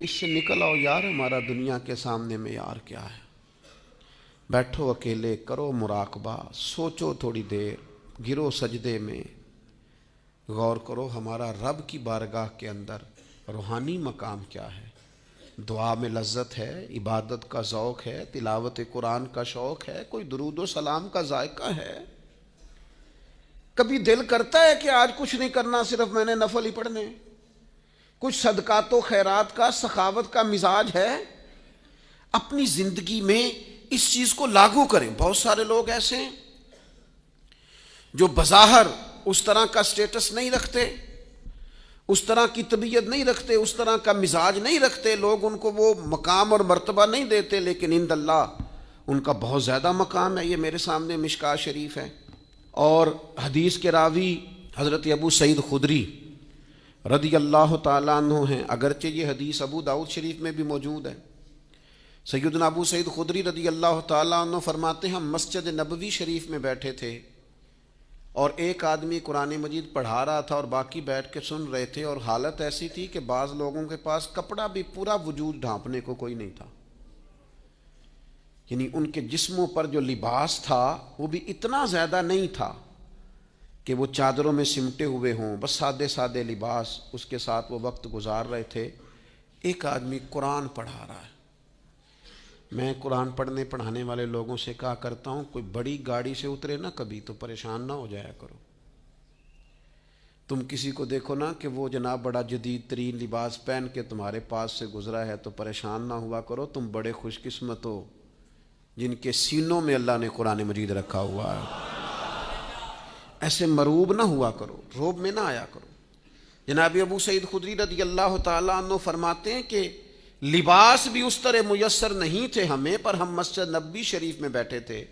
اس سے نکل آؤ یار، ہمارا دنیا کے سامنے معیار کیا ہے؟ بیٹھو اکیلے، کرو مراقبہ، سوچو تھوڑی دیر، گرو سجدے میں، غور کرو ہمارا رب کی بارگاہ کے اندر روحانی مقام کیا ہے۔ دعا میں لذت ہے، عبادت کا ذوق ہے، تلاوت قرآن کا شوق ہے، کوئی درود و سلام کا ذائقہ ہے۔ کبھی دل کرتا ہے کہ آج کچھ نہیں کرنا، صرف میں نے نفل ہی پڑھنے۔ کچھ صدقات و خیرات کا، سخاوت کا مزاج ہے۔ اپنی زندگی میں اس چیز کو لاگو کریں۔ بہت سارے لوگ ایسے ہیں جو بظاہر اس طرح کا سٹیٹس نہیں رکھتے، اس طرح کی طبیعت نہیں رکھتے، اس طرح کا مزاج نہیں رکھتے، لوگ ان کو وہ مقام اور مرتبہ نہیں دیتے، لیکن عند اللہ ان کا بہت زیادہ مقام ہے۔ یہ میرے سامنے مشکوٰۃ شریف ہے، اور حدیث کے راوی حضرت ابو سعید خدری رضی اللہ تعالیٰ عنہ ہیں، اگرچہ یہ حدیث ابو داؤد شریف میں بھی موجود ہے۔ سیدنا ابو سعید خدری رضی اللہ تعالیٰ عنہ فرماتے ہیں، ہم مسجد نبوی شریف میں بیٹھے تھے اور ایک آدمی قرآن مجید پڑھا رہا تھا اور باقی بیٹھ کے سن رہے تھے، اور حالت ایسی تھی کہ بعض لوگوں کے پاس کپڑا بھی پورا وجود ڈھانپنے کو کوئی نہیں تھا، یعنی ان کے جسموں پر جو لباس تھا وہ بھی اتنا زیادہ نہیں تھا کہ وہ چادروں میں سمٹے ہوئے ہوں، بس سادے سادے لباس، اس کے ساتھ وہ وقت گزار رہے تھے۔ ایک آدمی قرآن پڑھا رہا ہے۔ میں قرآن پڑھانے والے لوگوں سے کہا کرتا ہوں، کوئی بڑی گاڑی سے اترے نا کبھی تو پریشان نہ ہو جایا کرو۔ تم کسی کو دیکھو نا کہ وہ جناب بڑا جدید ترین لباس پہن کے تمہارے پاس سے گزرا ہے تو پریشان نہ ہوا کرو، تم بڑے خوش قسمت ہو جن کے سینوں میں اللہ نے قرآن مجید رکھا ہوا ہے۔ ایسے مروب نہ ہوا کرو، روب میں نہ آیا کرو۔ جناب ابو سعید خدری رضی اللہ تعالیٰ عنہ فرماتے ہیں کہ لباس بھی اس طرح میسر نہیں تھے ہمیں، پر ہم مسجد نبوی شریف میں بیٹھے تھے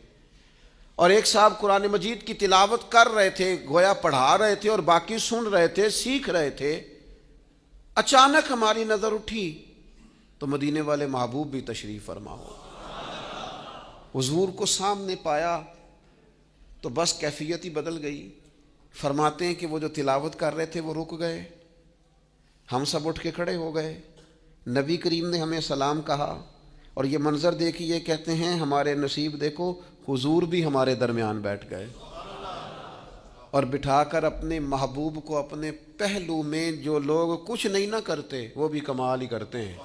اور ایک صاحب قرآن مجید کی تلاوت کر رہے تھے، گویا پڑھا رہے تھے اور باقی سن رہے تھے، سیکھ رہے تھے۔ اچانک ہماری نظر اٹھی تو مدینے والے محبوب بھی تشریف فرما ہو، حضور کو سامنے پایا تو بس کیفیت ہی بدل گئی۔ فرماتے ہیں کہ وہ جو تلاوت کر رہے تھے وہ رک گئے، ہم سب اٹھ کے کھڑے ہو گئے، نبی کریم نے ہمیں سلام کہا، اور یہ منظر دیکھی یہ کہتے ہیں ہمارے نصیب دیکھو، حضور بھی ہمارے درمیان بیٹھ گئے اور بٹھا کر اپنے محبوب کو اپنے پہلو میں۔ جو لوگ کچھ نہیں نہ کرتے وہ بھی کمال ہی کرتے ہیں،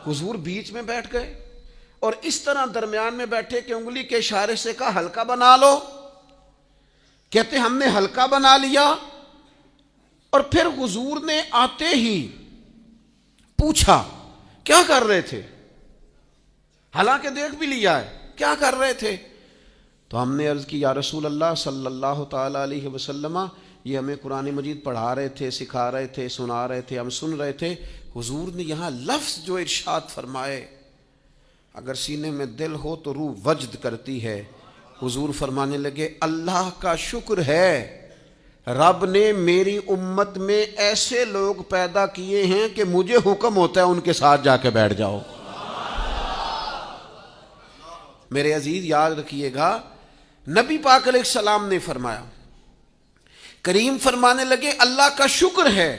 حضور بیچ میں بیٹھ گئے اور اس طرح درمیان میں بیٹھے کہ انگلی کے اشارے سے کہا ہلکا بنا لو۔ کہتے ہم نے ہلکا بنا لیا، اور پھر حضور نے آتے ہی پوچھا کیا کر رہے تھے، حالانکہ دیکھ بھی لیا ہے، کیا کر رہے تھے؟ تو ہم نے عرض کی یا رسول اللہ صلی اللہ تعالی علیہ وسلم، یہ ہمیں قرآن مجید پڑھا رہے تھے، سکھا رہے تھے، سنا رہے تھے، ہم سن رہے تھے۔ حضور نے یہاں لفظ جو ارشاد فرمائے، اگر سینے میں دل ہو تو روح وجد کرتی ہے۔ حضور فرمانے لگے اللہ کا شکر ہے، رب نے میری امت میں ایسے لوگ پیدا کیے ہیں کہ مجھے حکم ہوتا ہے ان کے ساتھ جا کے بیٹھ جاؤ۔ میرے عزیز یاد رکھیے گا، نبی پاک علیہ السلام نے فرمایا، کریم فرمانے لگے اللہ کا شکر ہے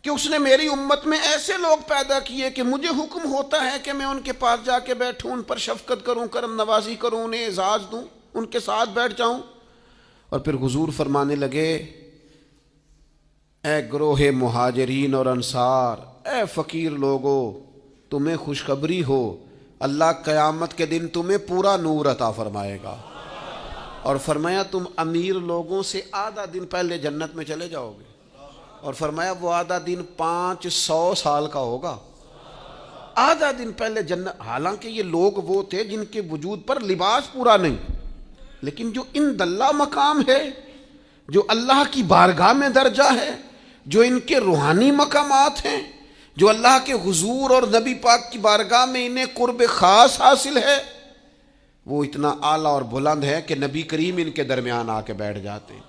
کہ اس نے میری امت میں ایسے لوگ پیدا کیے کہ مجھے حکم ہوتا ہے کہ میں ان کے پاس جا کے بیٹھوں، ان پر شفقت کروں، کرم نوازی کروں، انہیں اعزاز دوں، ان کے ساتھ بیٹھ جاؤں۔ اور پھر حضور فرمانے لگے اے گروہ مہاجرین اور انصار، اے فقیر لوگو، تمہیں خوشخبری ہو، اللہ قیامت کے دن تمہیں پورا نور عطا فرمائے گا، اور فرمایا تم امیر لوگوں سے آدھا دن پہلے جنت میں چلے جاؤ گے، اور فرمایا وہ آدھا دن 500 سال کا ہوگا، آدھا دن پہلے جنت۔ حالانکہ یہ لوگ وہ تھے جن کے وجود پر لباس پورا نہیں، لیکن جو عند اللہ مقام ہے، جو اللہ کی بارگاہ میں درجہ ہے، جو ان کے روحانی مقامات ہیں، جو اللہ کے حضور اور نبی پاک کی بارگاہ میں انہیں قرب خاص حاصل ہے، وہ اتنا اعلیٰ اور بلند ہے کہ نبی کریم ان کے درمیان آ کے بیٹھ جاتے ہیں۔